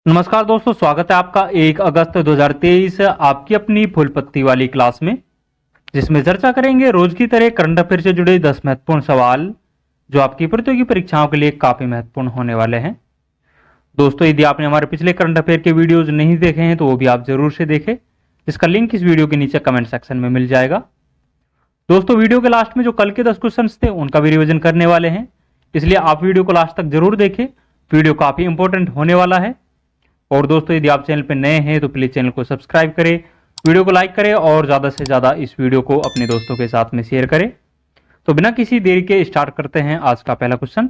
नमस्कार दोस्तों, स्वागत है आपका 1 अगस्त 2023 आपकी अपनी फूल पत्ती वाली क्लास में, जिसमें चर्चा करेंगे रोज की तरह करंट अफेयर से जुड़े 10 महत्वपूर्ण सवाल जो आपकी प्रतियोगी परीक्षाओं के लिए काफी महत्वपूर्ण होने वाले हैं। दोस्तों, यदि आपने हमारे पिछले करंट अफेयर के वीडियोज नहीं देखे हैं तो वो भी आप जरूर से देखें, जिसका लिंक इस वीडियो के नीचे कमेंट सेक्शन में मिल जाएगा। दोस्तों, वीडियो के लास्ट में जो कल के 10 क्वेश्चन थे उनका भी रिविजन करने वाले हैं, इसलिए आप वीडियो को लास्ट तक जरूर देखें। वीडियो काफी इंपॉर्टेंट होने वाला है। और दोस्तों, यदि आप चैनल पर नए हैं तो प्लीज चैनल को सब्सक्राइब करें, वीडियो को लाइक करें और ज्यादा से ज्यादा इस वीडियो को अपने दोस्तों के साथ में शेयर करें। तो बिना किसी देरी के स्टार्ट करते हैं आज का पहला क्वेश्चन।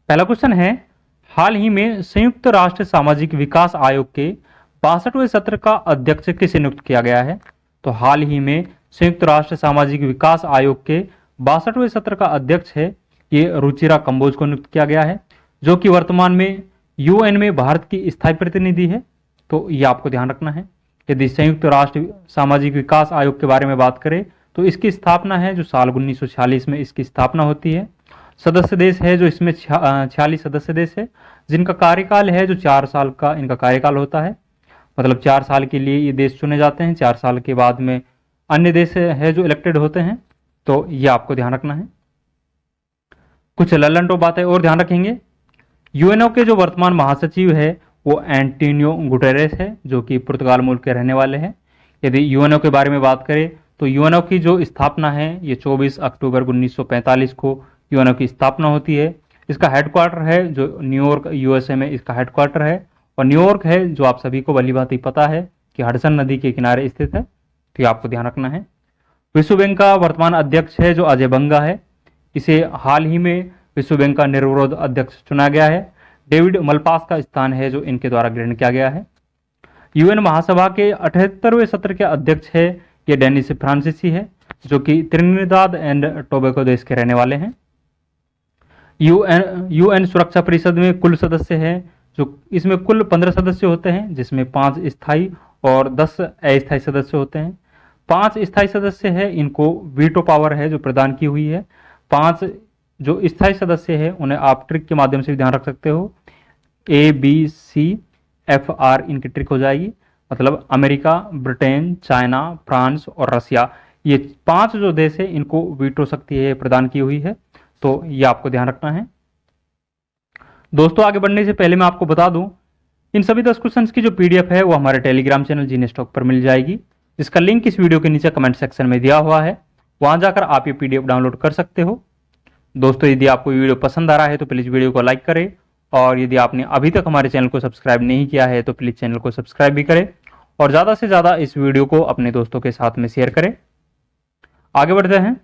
पहला क्वेश्चन है, हाल ही में संयुक्त राष्ट्र सामाजिक विकास आयोग के 62वें सत्र का अध्यक्ष किसे नियुक्त किया गया है? तो हाल ही में संयुक्त राष्ट्र सामाजिक विकास आयोग के 62वें सत्र का अध्यक्ष है ये रुचिरा कंबोज को नियुक्त किया गया है, जो कि वर्तमान में यूएन में भारत की स्थायी प्रतिनिधि है। तो ये आपको ध्यान रखना है। यदि संयुक्त राष्ट्र सामाजिक विकास आयोग के बारे में बात करें तो इसकी स्थापना है जो साल 1946 में इसकी स्थापना होती है। सदस्य देश है जो इसमें 46 सदस्य देश है, जिनका कार्यकाल है जो 4 साल का इनका कार्यकाल होता है। मतलब 4 साल के लिए ये देश चुने जाते हैं, 4 साल के बाद में अन्य देश है जो इलेक्टेड होते हैं। तो ये आपको ध्यान रखना है। कुछ लल्लन टॉप बातें और ध्यान रखेंगे। यूएनओ के जो वर्तमान महासचिव है वो एंटोनियो गुटेरेस है, जो कि पुर्तगाल मुल्क के रहने वाले हैं। यदि यूएनओ के बारे में बात करें तो यूएनओ की जो स्थापना है ये 24 अक्टूबर 1945 को यूएनओ की स्थापना होती है। इसका हेडक्वार्टर है जो न्यूयॉर्क यूएसए में इसका हेडक्वार्टर है। और न्यूयॉर्क है जो आप सभी को भली भांति पता है कि हडसन नदी के किनारे स्थित है। तो ये आपको ध्यान रखना है। विश्व बैंक का वर्तमान अध्यक्ष है जो अजय बंगा है। इसे हाल ही में विश्व बैंक का निर्विरोध अध्यक्ष चुना गया है। डेविड मलपास का स्थान है जो इनके द्वारा ग्रहण किया गया है। यूएन महासभा के 78वें सत्र के अध्यक्ष है ये डेनिस फ्रांसीसी है, जो कि त्रिनिदाद एंड टोबैगो देश के रहने वाले हैं। यूएन सुरक्षा परिषद में कुल सदस्य हैं जो इसमें कुल 15 सदस्य होते हैं, जिसमें 5 स्थायी और 10 अस्थायी सदस्य होते हैं। 5 स्थायी सदस्य है इनको वीटो पावर है जो प्रदान की हुई है। 5 जो स्थायी सदस्य है उन्हें आप ट्रिक के माध्यम से भी ध्यान रख सकते हो। ABCFR इनकी ट्रिक हो जाएगी। मतलब अमेरिका, ब्रिटेन, चाइना, फ्रांस और रसिया, ये 5 जो देश है इनको वीटो शक्ति है प्रदान की हुई है। तो ये आपको ध्यान रखना है। दोस्तों, आगे बढ़ने से पहले मैं आपको बता दूं, इन सभी 10 क्वेश्चंस की जो पीडीएफ है वो हमारे टेलीग्राम चैनल जीने स्टॉक पर मिल जाएगी, जिसका लिंक इस वीडियो के नीचे कमेंट सेक्शन में दिया हुआ है। वहां जाकर आप ये पीडीएफ डाउनलोड कर सकते हो। दोस्तों, यदि आपको वीडियो पसंद आ रहा है तो प्लीज वीडियो को लाइक करें, और यदि आपने अभी तक हमारे चैनल को सब्सक्राइब नहीं किया है तो प्लीज चैनल को सब्सक्राइब भी करें और ज्यादा से ज्यादा इस वीडियो को अपने दोस्तों के साथ में शेयर करें। आगे बढ़ते हैं।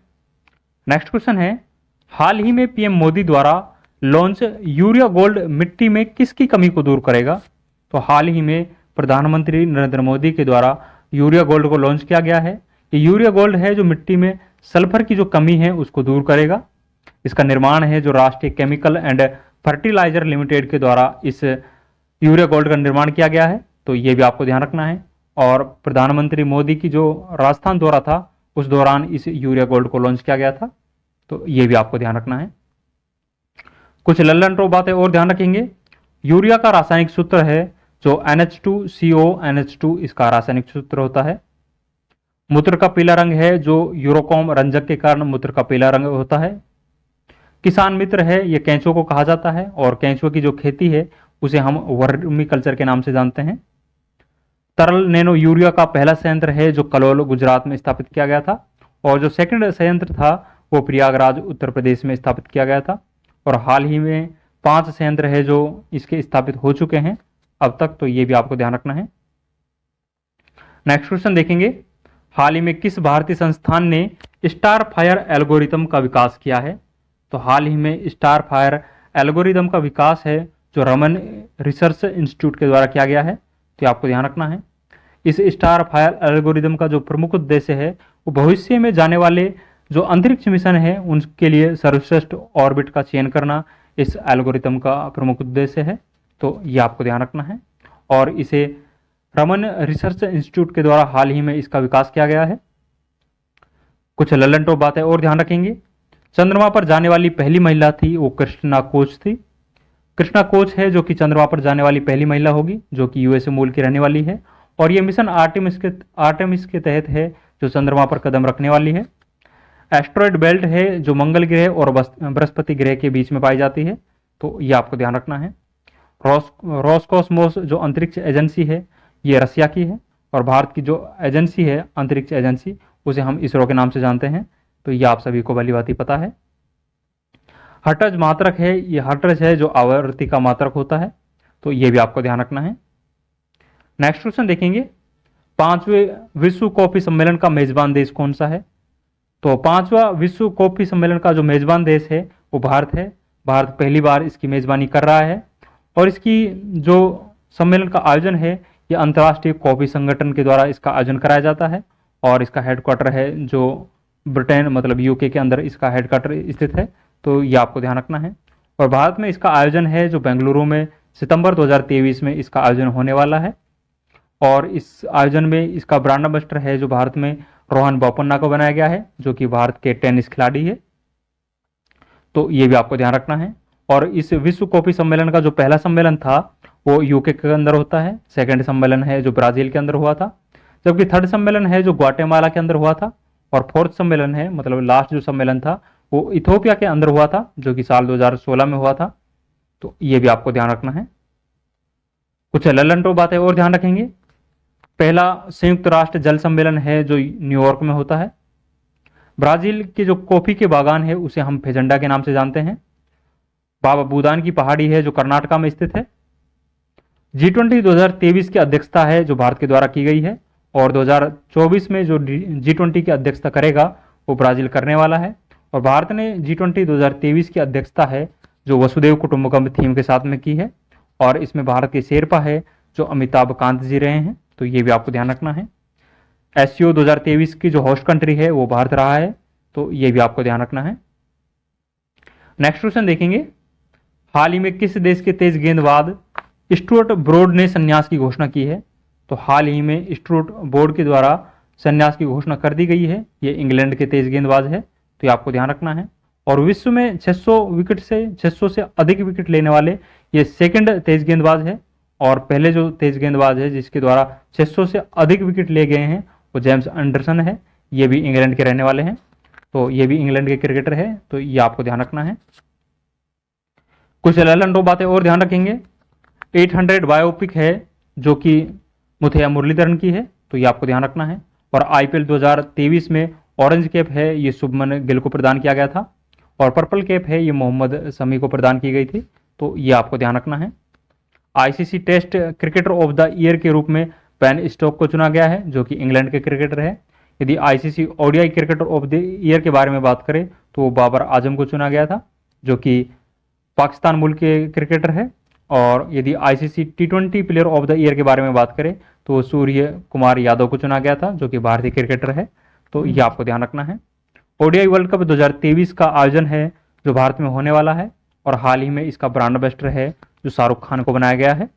नेक्स्ट क्वेश्चन है, हाल ही में पीएम मोदी द्वारा लॉन्च यूरिया गोल्ड मिट्टी में किसकी कमी को दूर करेगा? तो हाल ही में प्रधानमंत्री नरेंद्र मोदी के द्वारा यूरिया गोल्ड को लॉन्च किया गया है। ये यूरिया गोल्ड है जो मिट्टी में सल्फर की जो कमी है उसको दूर करेगा। इसका निर्माण है जो राष्ट्रीय केमिकल एंड फर्टिलाइजर लिमिटेड के द्वारा इस यूरिया गोल्ड का निर्माण किया गया है। तो ये भी आपको ध्यान रखना है। और प्रधानमंत्री मोदी की जो राजस्थान दौरा था उस दौरान इस यूरिया गोल्ड को लॉन्च किया गया था। तो ये भी आपको ध्यान रखना है। कुछ लल्लन टॉप बातें और ध्यान रखेंगे। यूरिया का रासायनिक सूत्र है जो NH2CO NH2 इसका रासायनिक सूत्र होता है। मूत्र का पीला रंग है जो यूरोकॉम रंजक के कारण मूत्र का पीला रंग होता है। किसान मित्र है ये केंचुओं को कहा जाता है, और केंचुओं की जो खेती है उसे हम वर्मी कल्चर के नाम से जानते हैं। तरल नैनो यूरिया का पहला संयंत्र है जो कलोल गुजरात में स्थापित किया गया था, और जो सेकंड संयंत्र था वो प्रयागराज उत्तर प्रदेश में स्थापित किया गया था। और हाल ही में 5 संयंत्र है जो इसके स्थापित हो चुके हैं अब तक। तो ये भी आपको ध्यान रखना है। नेक्स्ट क्वेश्चन देखेंगे, हाल ही में किस भारतीय संस्थान ने स्टार फायर एल्गोरिथम का विकास किया है? तो हाल ही में स्टार फायर एल्गोरिदम का विकास है जो रमन रिसर्च इंस्टीट्यूट के द्वारा किया गया है। तो आपको ध्यान रखना है। इस स्टार फायर एल्गोरिदम का जो प्रमुख उद्देश्य है वो भविष्य में जाने वाले जो अंतरिक्ष मिशन है उनके लिए सर्वश्रेष्ठ ऑर्बिट का चयन करना इस एल्गोरिदम का प्रमुख उद्देश्य है। तो ये आपको ध्यान रखना है। और इसे रमन रिसर्च इंस्टीट्यूट के द्वारा हाल ही में इसका विकास किया गया है। कुछ लल्लन टॉप बातें और ध्यान रखेंगे। चंद्रमा पर जाने वाली पहली महिला थी वो कृष्णा कोच थी। कृष्णा कोच है जो कि चंद्रमा पर जाने वाली पहली महिला होगी, जो कि यूएसए मूल की रहने वाली है। और ये मिशन आर्टेमिस के तहत है, जो चंद्रमा पर कदम रखने वाली है। एस्ट्रॉयड बेल्ट है जो मंगल ग्रह और बृहस्पति ग्रह के बीच में पाई जाती है, तो ये आपको ध्यान रखना है। रोसकॉस्मोस जो अंतरिक्ष एजेंसी है, ये रसिया की है। और भारत की जो एजेंसी है, अंतरिक्ष एजेंसी, उसे हम इसरो के नाम से जानते हैं, तो ये आप सभी को भली भांति पता है। हर्ट्ज मात्रक है, ये हर्ट्ज है जो आवर्ती का मात्रक होता है, तो ये भी आपको ध्यान रखना है। नेक्स्ट क्वेश्चन देखेंगे, 5वें विश्व कॉफी सम्मेलन का मेजबान देश कौन सा है? तो 5वां विश्व कॉफी सम्मेलन का जो मेजबान देश है वो भारत है। भारत पहली बार इसकी मेजबानी कर रहा है। और इसकी जो सम्मेलन का आयोजन है, ये अंतर्राष्ट्रीय कॉफी संगठन के द्वारा इसका आयोजन कराया जाता है। और इसका हेडक्वार्टर है जो ब्रिटेन मतलब यूके के अंदर इसका हेडक्वार्टर स्थित है, तो ये आपको ध्यान रखना है। और भारत में इसका आयोजन है जो बेंगलुरु में सितंबर 2023 में इसका आयोजन होने वाला है। और इस आयोजन में इसका ब्रांड एम्बेसडर है जो भारत में रोहन बोपन्ना को बनाया गया है, जो कि भारत के टेनिस खिलाड़ी है, तो ये भी आपको ध्यान रखना है। और इस विश्व कॉफी सम्मेलन का जो पहला सम्मेलन था वो यूके के अंदर होता है, सेकंड सम्मेलन है जो ब्राजील के अंदर हुआ था, जबकि थर्ड सम्मेलन है जो ग्वाटेमाला के अंदर हुआ था, और फोर्थ सम्मेलन है मतलब लास्ट जो सम्मेलन था वो इथोपिया के अंदर हुआ था, जो कि साल 2016 में हुआ था, तो ये भी आपको ध्यान रखना है। कुछ ललन बातें और ध्यान रखेंगे। पहला संयुक्त राष्ट्र जल सम्मेलन है जो न्यूयॉर्क में होता है। ब्राजील के जो कॉफी के बागान है उसे हम फेजंडा के नाम से जानते हैं। बाबा बूदान की पहाड़ी है जो कर्नाटका में स्थित है। G20 2023 की अध्यक्षता है जो भारत के द्वारा की गई है। और 2024 में जो G20 की अध्यक्षता करेगा वो ब्राजील करने वाला है। और भारत ने G20 2023 की अध्यक्षता है जो वसुदेव कुटुंबकम थीम के साथ में की है। और इसमें भारत के शेरपा है जो अमिताभ कांत जी रहे हैं, तो ये भी आपको ध्यान रखना है। SCO 2023 की जो होस्ट कंट्री है वो भारत रहा है, तो ये भी आपको ध्यान रखना है। नेक्स्ट क्वेश्चन देखेंगे, हाल ही में किस देश के तेज गेंदबाज स्टुअर्ट ब्रॉड ने संन्यास की घोषणा की है? तो हाल ही में स्टुअर्ट ब्रॉड के द्वारा संन्यास की घोषणा कर दी गई है। ये इंग्लैंड के तेज गेंदबाज है, तो ये आपको ध्यान रखना है। और विश्व में 600 से अधिक विकेट लेने वाले ये सेकंड तेज गेंदबाज है। और पहले जो तेज गेंदबाज है जिसके द्वारा 600 से अधिक विकेट ले गए हैं वो जेम्स एंडरसन है, ये भी इंग्लैंड के रहने वाले हैं, तो ये भी इंग्लैंड के क्रिकेटर है, तो ये आपको ध्यान रखना है। कुछ ललन बातें और ध्यान रखेंगे। 800 बायोपिक है जो कि मुथैया मुरलीधरन की है, तो ये आपको ध्यान रखना है। और IPL 2023 में ऑरेंज कैप है ये शुभमन गिल को प्रदान किया गया था। और पर्पल कैप है ये मोहम्मद शमी को प्रदान की गई थी, तो ये आपको ध्यान रखना है। ICC test cricketer of the year के रूप में बेन स्टोक्स को चुना गया है जो कि इंग्लैंड के क्रिकेटर है। यदि ICC ODI cricketer of the year के बारे में बात करें तो वो बाबर आजम को चुना गया था जो कि पाकिस्तान मुल्क के क्रिकेटर है। और यदि ICC T20 player of the year के बारे में बात करें तो सूर्य कुमार यादव को चुना गया था जो कि भारतीय क्रिकेटर है, तो ये आपको ध्यान रखना है। ODI वर्ल्ड कप 2023 का आयोजन है जो भारत में होने वाला है। और हाल ही में इसका ब्रांड एम्बेसडर है जो शाहरुख खान को बनाया गया है,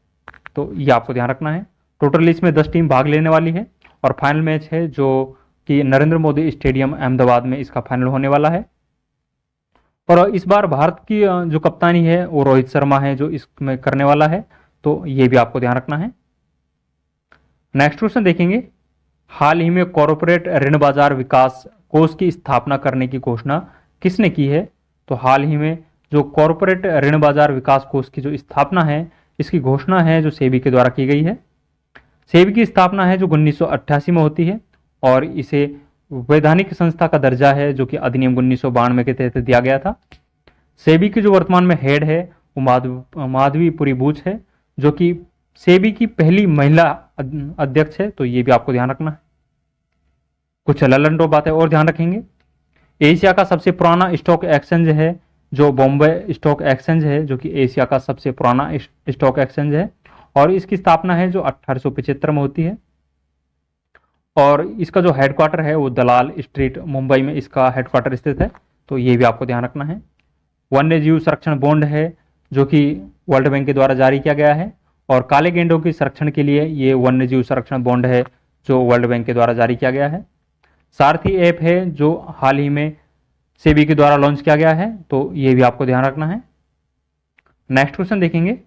तो ये आपको ध्यान रखना है। टोटल इसमें 10 टीम भाग लेने वाली है। और फाइनल मैच है जो कि नरेंद्र मोदी स्टेडियम अहमदाबाद में इसका फाइनल होने वाला है। और इस बार भारत की जो कप्तानी है वो रोहित शर्मा है जो इसमें करने वाला है, तो ये भी आपको ध्यान रखना है। नेक्स्ट क्वेश्चन देखेंगे, हाल ही में कॉरपोरेट ऋण बाजार विकास कोष की स्थापना करने की घोषणा किसने की है? तो हाल ही में जो कॉरपोरेट ऋण बाजार विकास कोष की जो स्थापना है इसकी घोषणा है जो सेबी के द्वारा की गई है। सेबी की स्थापना है जो 1988 में होती है और इसे वैधानिक संस्था का दर्जा है जो कि अधिनियम 1992 के तहत दिया गया था। सेबी की जो वर्तमान में हेड है वो माधवीपुरी बूच है जो कि सेबी की पहली महिला अध्यक्ष है, तो ये भी आपको ध्यान रखना है। कुछ ललन बातें और ध्यान रखेंगे। एशिया का सबसे पुराना स्टॉक एक्सचेंज है जो बॉम्बे स्टॉक एक्सचेंज है जो कि एशिया का सबसे पुराना स्टॉक एक्सचेंज है और इसकी स्थापना है जो 1875 में होती है। और इसका जो हेडक्वार्टर है वो दलाल स्ट्रीट मुंबई में इसका हेडक्वार्टर स्थित है, तो ये भी आपको ध्यान रखना है। वन्य जीव संरक्षण बॉन्ड है जो कि वर्ल्ड बैंक के द्वारा जारी किया गया है और काले गेंडों के संरक्षण के लिए ये वन्य जीव संरक्षण बॉन्ड है जो वर्ल्ड बैंक के द्वारा जारी किया गया है। सारथी ऐप है जो हाल ही में सेबी के द्वारा लॉन्च किया गया है, तो ये भी आपको ध्यान रखना है। नेक्स्ट क्वेश्चन देखेंगे,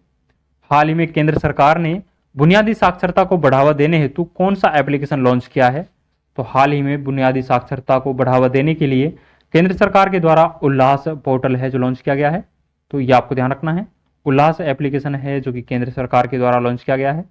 हाल ही में केंद्र सरकार ने बुनियादी साक्षरता को बढ़ावा देने हेतु कौन सा एप्लीकेशन लॉन्च किया है? तो हाल ही में बुनियादी साक्षरता को बढ़ावा देने के लिए केंद्र सरकार के द्वारा उल्लास पोर्टल है जो लॉन्च किया गया है। तो ये आपको ध्यान रखना है, उल्लास एप्लीकेशन है जो कि केंद्र सरकार के द्वारा लॉन्च किया गया है।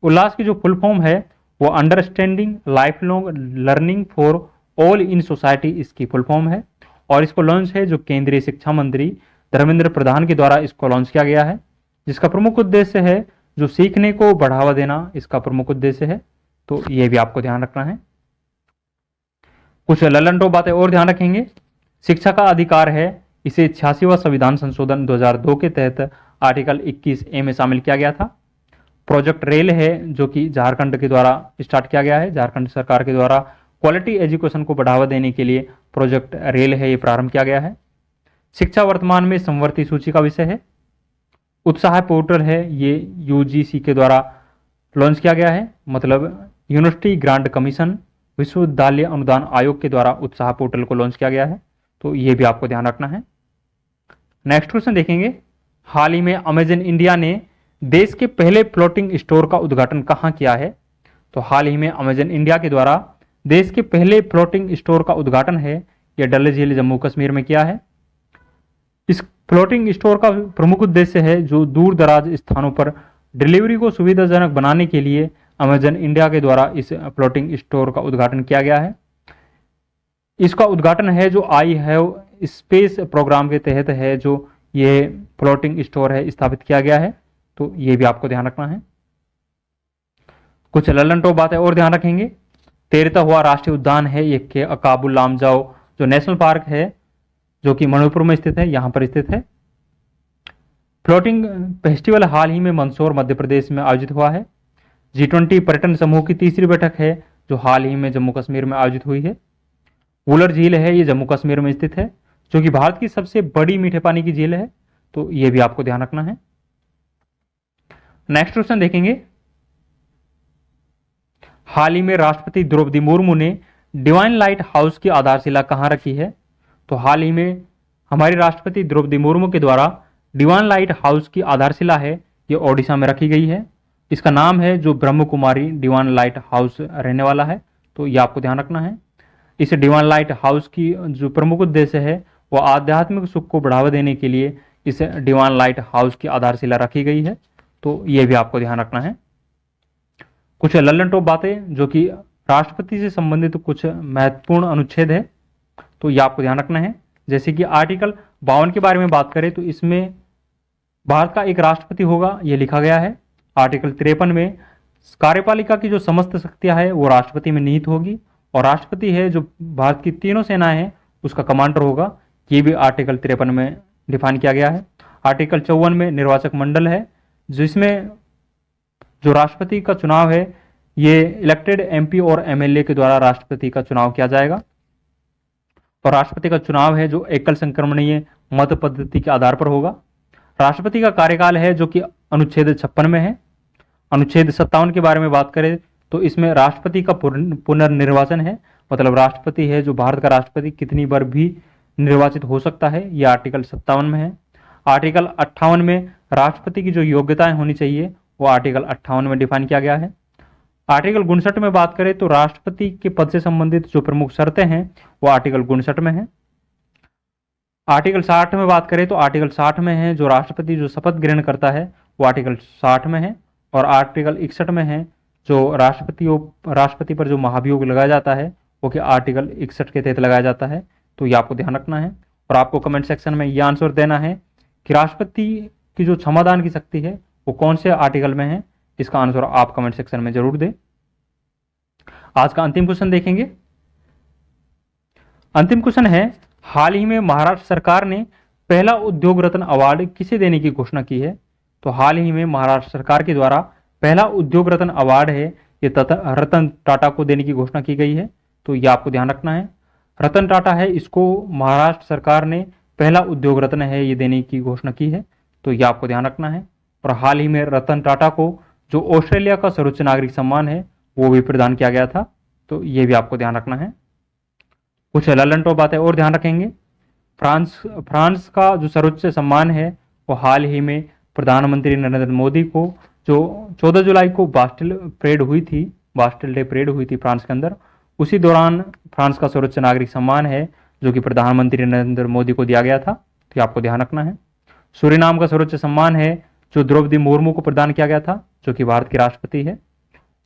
उल्लास की जो फुल फॉर्म है वो understanding life long learning for all in society इसकी फुल फॉर्म है, और इसको लॉन्च है जो केंद्रीय शिक्षा मंत्री धर्मेंद्र प्रधान के द्वारा इसको लॉन्च किया गया है, जिसका प्रमुख उद्देश्य है जो सीखने को बढ़ावा देना, इसका प्रमुख उद्देश्य है। तो ये भी आपको ध्यान रखना है। कुछ ललन टॉप बातें और ध्यान रखेंगे, शिक्षा का अधिकार है, इसे 86वां संविधान संशोधन 2002 के तहत आर्टिकल 21A में शामिल किया गया था। प्रोजेक्ट रेल है जो कि झारखंड के द्वारा स्टार्ट किया गया है, झारखंड सरकार के द्वारा क्वालिटी एजुकेशन को बढ़ावा देने के लिए प्रोजेक्ट रेल है ये प्रारंभ किया गया है। शिक्षा वर्तमान में समवर्ती सूची का विषय है। उत्साह पोर्टल है ये यूजीसी के द्वारा लॉन्च किया गया है, मतलब यूनिवर्सिटी ग्रांट कमीशन विश्वविद्यालय अनुदान आयोग के द्वारा उत्साह पोर्टल को लॉन्च किया गया है। तो ये भी आपको ध्यान रखना है। नेक्स्ट क्वेश्चन देखेंगे, हाल ही में अमेजन इंडिया ने देश के पहले फ्लोटिंग स्टोर का उद्घाटन कहाँ किया है? तो हाल ही में अमेजन इंडिया के द्वारा देश के पहले फ्लोटिंग स्टोर का उद्घाटन है यह डल झील जम्मू कश्मीर में किया है। इस फ्लोटिंग स्टोर का प्रमुख उद्देश्य है जो दूर दराज स्थानों पर डिलीवरी को सुविधाजनक बनाने के लिए अमेजन इंडिया के द्वारा इस फ्लोटिंग स्टोर का उद्घाटन किया गया है। इसका उद्घाटन है जो आई हैव स्पेस प्रोग्राम के तहत है जो ये फ्लोटिंग स्टोर है स्थापित किया गया है। तो ये भी आपको ध्यान रखना है। कुछ ललन टॉप बातें और ध्यान रखेंगे, 13वां हुआ राष्ट्रीय उद्यान है ये काबुल लामजाओ जो नेशनल पार्क है जो कि मणिपुर में स्थित है, यहाँ पर स्थित है। फ्लोटिंग फेस्टिवल हाल ही में मंदसौर मध्य प्रदेश में आयोजित हुआ है। G20 पर्यटन समूह की तीसरी बैठक है जो हाल ही में जम्मू कश्मीर में आयोजित हुई है। वुलर झील है ये जम्मू कश्मीर में स्थित है जो कि भारत की सबसे बड़ी मीठे पानी की झील है। तो ये भी आपको ध्यान रखना है। नेक्स्ट क्वेश्चन देखेंगे, हाल ही में राष्ट्रपति द्रौपदी मुर्मू ने डिवाइन लाइट हाउस की आधारशिला कहां रखी है? तो हाल ही में हमारी राष्ट्रपति द्रौपदी मुर्मू के द्वारा डिवाइन लाइट हाउस की आधारशिला है ये ओडिशा में रखी गई है। इसका नाम है जो Brahma Kumari divine light house रहने वाला है। तो ये आपको ध्यान रखना है। इस डिवाइन लाइट हाउस की जो प्रमुख उद्देश्य है वो आध्यात्मिक सुख को बढ़ावा देने के लिए इस डिवाइन लाइट हाउस की आधारशिला रखी गई है। तो ये भी आपको ध्यान रखना है। कुछ ललन टॉप बातें जो कि राष्ट्रपति से संबंधित कुछ महत्वपूर्ण अनुच्छेद है, तो ये आपको ध्यान रखना है। जैसे कि आर्टिकल 52 के बारे में बात करें तो इसमें भारत का एक राष्ट्रपति होगा ये लिखा गया है। आर्टिकल 53 में कार्यपालिका की जो समस्त शक्तियां है वो राष्ट्रपति में निहित होगी, और राष्ट्रपति है जो भारत की तीनों सेनाएं हैं उसका कमांडर होगा, ये भी आर्टिकल 53 में डिफाइन किया गया है। आर्टिकल 54 में निर्वाचक मंडल है जिसमें जो राष्ट्रपति का चुनाव है ये इलेक्टेड MP और MLA के द्वारा राष्ट्रपति का चुनाव किया जाएगा, और राष्ट्रपति का चुनाव है जो एकल संक्रमणीय मत पद्धति के आधार पर होगा। राष्ट्रपति का कार्यकाल है जो कि अनुच्छेद 56 में है। अनुच्छेद 57 के बारे में बात करें तो इसमें राष्ट्रपति का पुनर्निर्वाचन है, मतलब राष्ट्रपति है जो भारत का राष्ट्रपति कितनी बार भी निर्वाचित हो सकता है, ये आर्टिकल 57 में है। आर्टिकल 58 में राष्ट्रपति की जो योग्यताएं होनी चाहिए वो आर्टिकल 58 में डिफाइन किया गया है। आर्टिकल 59 में बात करें तो राष्ट्रपति के पद से संबंधित जो प्रमुख शर्तें हैं वो आर्टिकल 59 में है। आर्टिकल 60 में बात करें तो आर्टिकल 60 में है जो राष्ट्रपति जो शपथ ग्रहण करता है वो आर्टिकल 60 में है, और आर्टिकल 61 में है जो राष्ट्रपति पर जो महाभियोग लगाया जाता है वो कि आर्टिकल 61 के तहत लगाया जाता है। तो ये आपको ध्यान रखना है, और आपको कमेंट सेक्शन में ये आंसर देना है कि राष्ट्रपति की जो क्षमादान की शक्ति है वो कौन से आर्टिकल में है। इसका आंसर आप कमेंट सेक्शन में जरूर दें। आज का अंतिम क्वेश्चन देखेंगे। अंतिम क्वेश्चन है, हाल ही में महाराष्ट्र सरकार ने पहला उद्योग रत्न अवार्ड किसे देने की घोषणा की है? तो हाल ही में महाराष्ट्र सरकार के द्वारा पहला उद्योग रत्न अवार्ड है ये रतन टाटा को देने की घोषणा की गई है। तो ये आपको ध्यान रखना है। रतन टाटा है इसको महाराष्ट्र सरकार ने पहला उद्योग रत्न है ये देने की घोषणा की है। तो ये आपको ध्यान रखना है। और हाल ही में रतन टाटा को जो ऑस्ट्रेलिया का सर्वोच्च नागरिक सम्मान है वो भी प्रदान किया गया था। तो ये भी आपको ध्यान रखना है। कुछ ललन टॉप बातें और ध्यान रखेंगे। फ्रांस का जो सर्वोच्च सम्मान है वो हाल ही में प्रधानमंत्री नरेंद्र मोदी को जो 14 जुलाई को बास्टिल डे परेड हुई थी फ्रांस के अंदर, उसी दौरान फ्रांस का सर्वोच्च नागरिक सम्मान है जो कि प्रधानमंत्री नरेंद्र मोदी को दिया गया था, तो ये आपको ध्यान रखना है। सूरीनाम का सर्वोच्च सम्मान है जो द्रौपदी मुर्मू को प्रदान किया गया था, जो कि भारत की राष्ट्रपति है।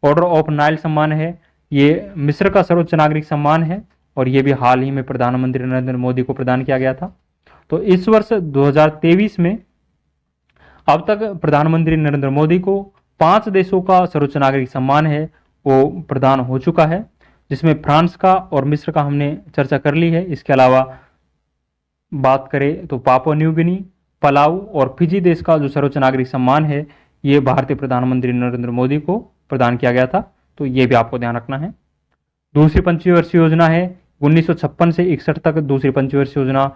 ऑर्डर ऑफ नाइल सम्मान है, ये मिस्र का सर्वोच्च नागरिक सम्मान है और ये भी हाल ही में प्रधानमंत्री नरेंद्र मोदी को प्रदान किया गया था। तो इस वर्ष 2023 में अब तक प्रधानमंत्री नरेंद्र मोदी को 5 देशों का सर्वोच्च नागरिक सम्मान है वो प्रदान हो चुका है, जिसमें फ्रांस का और मिस्र का हमने चर्चा कर ली है। इसके अलावा बात करें तो पापुआ न्यू गिनी, पलाऊ और फिजी देश का जो सर्वोच्च नागरिक सम्मान है ये भारतीय प्रधानमंत्री नरेंद्र मोदी को प्रदान किया गया था, तो ये भी आपको ध्यान रखना है। दूसरी पंचवर्षीय योजना है 1956 से 61 तक दूसरी पंचवर्षीय योजना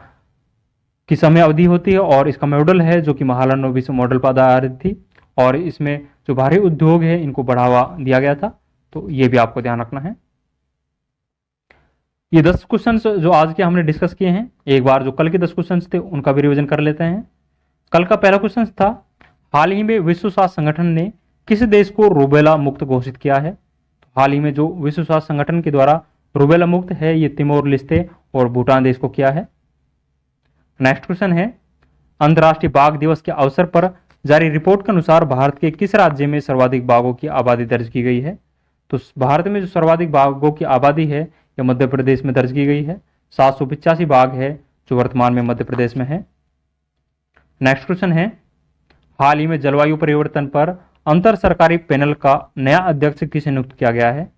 की समय अवधि होती है और इसका मॉडल है जो कि महालनोबिस विश्व मॉडल पर आधारित थी और इसमें जो भारी उद्योग है इनको बढ़ावा दिया गया था, तो ये भी आपको ध्यान रखना है। ये 10 क्वेश्चंस जो आज के हमने डिस्कस किए हैं, एक बार जो कल के 10 क्वेश्चंस थे उनका भी रिवीजन कर लेते हैं। कल का पहला क्वेश्चन था, हाल ही में विश्व स्वास्थ्य संगठन ने किस देश को रूबेला मुक्त घोषित किया है? तो हाल ही में जो विश्व स्वास्थ्य संगठन के द्वारा रूबेला मुक्त है ये तिमोर लेस्ते और भूटान देश को किया है। नेक्स्ट क्वेश्चन है, अंतर्राष्ट्रीय बाघ दिवस के अवसर पर जारी रिपोर्ट के अनुसार भारत के किस राज्य में सर्वाधिक बाघों की आबादी दर्ज की गई है? तो भारत में जो सर्वाधिक बाघों की आबादी है यह मध्य प्रदेश में दर्ज की गई है। 785 बाघ है जो वर्तमान में मध्य प्रदेश में है। नेक्स्ट क्वेश्चन है, हाल ही में जलवायु परिवर्तन पर अंतर सरकारी पैनल का नया अध्यक्ष किसे नियुक्त किया गया है?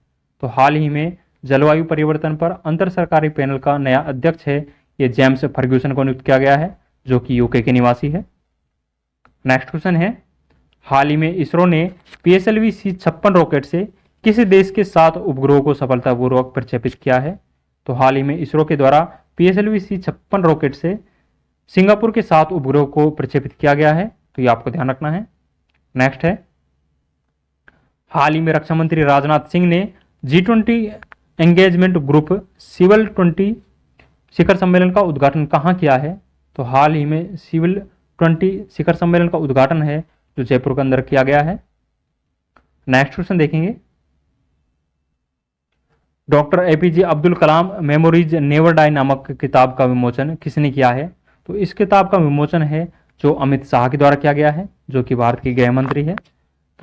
तो हाल ही में जलवायु परिवर्तन पर अंतर सरकारी पैनल का नया अध्यक्ष है ये जेम्स फर्ग्यूसन को नियुक्त किया गया है जो कि यूके के निवासी है। नेक्स्ट क्वेश्चन है, हाल ही में इसरो ने PSLV C56 रॉकेट से किस देश के 7 उपग्रहों को सफलतापूर्वक प्रक्षेपित किया है? तो हाल ही में इसरो के द्वारा PSLV C56 रॉकेट से सिंगापुर के 7 उपग्रहों को प्रक्षेपित किया गया है, तो ये आपको ध्यान रखना है। नेक्स्ट है, हाल ही में रक्षा मंत्री राजनाथ सिंह ने G20 एंगेजमेंट ग्रुप सिविल 20 शिखर सम्मेलन का उद्घाटन कहाँ किया है? तो हाल ही में सिविल 20 शिखर सम्मेलन का उद्घाटन है जो जयपुर के अंदर किया गया है। नेक्स्ट क्वेश्चन देखेंगे, doctor APJ Abdul Kalam memories never die नामक किताब का विमोचन किसने किया है? तो इस किताब का विमोचन है जो अमित शाह के द्वारा किया गया है जो कि भारत के गृह मंत्री है।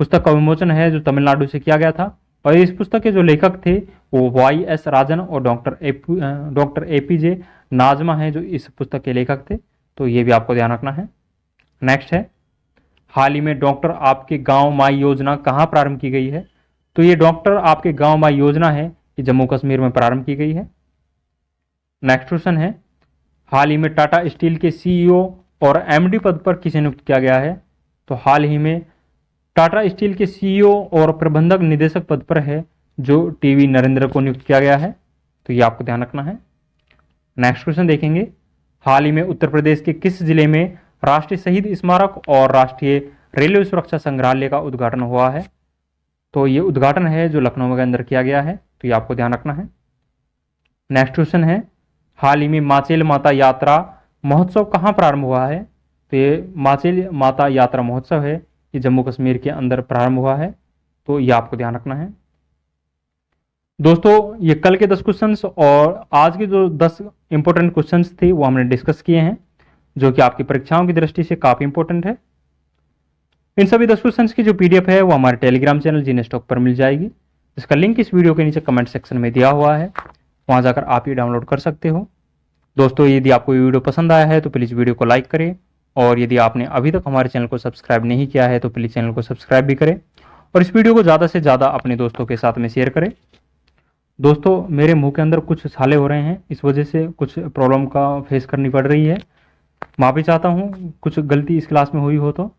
पुस्तक का विमोचन है जो तमिलनाडु से किया गया था और इस पुस्तक के जो लेखक थे वो YS राजन और डॉक्टर APJ नाजमा हैं जो इस पुस्तक के लेखक थे, तो ये भी आपको ध्यान रखना है। नेक्स्ट है, हाल ही में डॉक्टर आपके गांव माई योजना कहाँ प्रारंभ की गई है? तो ये डॉक्टर आपके गांव माई योजना है ये जम्मू कश्मीर में प्रारंभ की गई है। नेक्स्ट क्वेश्चन है, हाल ही में टाटा स्टील के CEO और MD पद पर किसे नियुक्त किया गया है? तो हाल ही में टाटा स्टील के CEO और प्रबंधक निदेशक पद पर है जो TV नरेंद्र को नियुक्त किया गया है, तो ये आपको ध्यान रखना है। नेक्स्ट क्वेश्चन देखेंगे, हाल ही में उत्तर प्रदेश के किस जिले में राष्ट्रीय शहीद स्मारक और राष्ट्रीय रेलवे सुरक्षा संग्रहालय का उद्घाटन हुआ है? तो ये उद्घाटन है जो लखनऊ के अंदर किया गया है, तो ये आपको ध्यान रखना है। नेक्स्ट क्वेश्चन है, हाल ही में माचेल माता यात्रा महोत्सव कहाँ प्रारंभ हुआ है? तो ये माचेल माता यात्रा महोत्सव है ये जम्मू कश्मीर के अंदर प्रारंभ हुआ है, तो ये आपको ध्यान रखना है। दोस्तों ये कल के 10 क्वेश्चंस और आज के जो 10 इंपॉर्टेंट क्वेश्चंस थे वो हमने डिस्कस किए हैं जो कि आपकी परीक्षाओं की दृष्टि से काफी इंपॉर्टेंट है। इन सभी 10 क्वेश्चंस की जो PDF है वो हमारे टेलीग्राम चैनल जीनेस्टॉक पर मिल जाएगी। इसका लिंक इस वीडियो के नीचे कमेंट सेक्शन में दिया हुआ है, वहां जाकर आप ये डाउनलोड कर सकते हो। दोस्तों यदि आपको ये वीडियो पसंद आया है तो प्लीज़ वीडियो को लाइक करें और यदि आपने अभी तक हमारे चैनल को सब्सक्राइब नहीं किया है तो प्लीज़ चैनल को सब्सक्राइब भी करें और इस वीडियो को ज़्यादा से ज़्यादा अपने दोस्तों के साथ में शेयर करें। दोस्तों मेरे मुंह के अंदर कुछ छाले हो रहे हैं, इस वजह से कुछ प्रॉब्लम का फेस करनी पड़ रही है। माफ़ी चाहता हूँ, कुछ गलती इस क्लास में हुई हो तो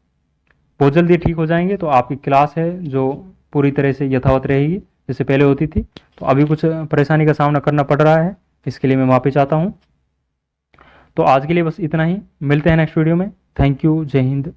बहुत जल्दी ठीक हो जाएंगे। तो आपकी क्लास है जो पूरी तरह से यथावत रहेगी जैसे पहले होती थी। तो अभी कुछ परेशानी का सामना करना पड़ रहा है, इसके लिए मैं माफ़ी चाहता हूँ। तो आज के लिए बस इतना ही, मिलते हैं नेक्स्ट वीडियो में। थैंक यू, जय हिंद।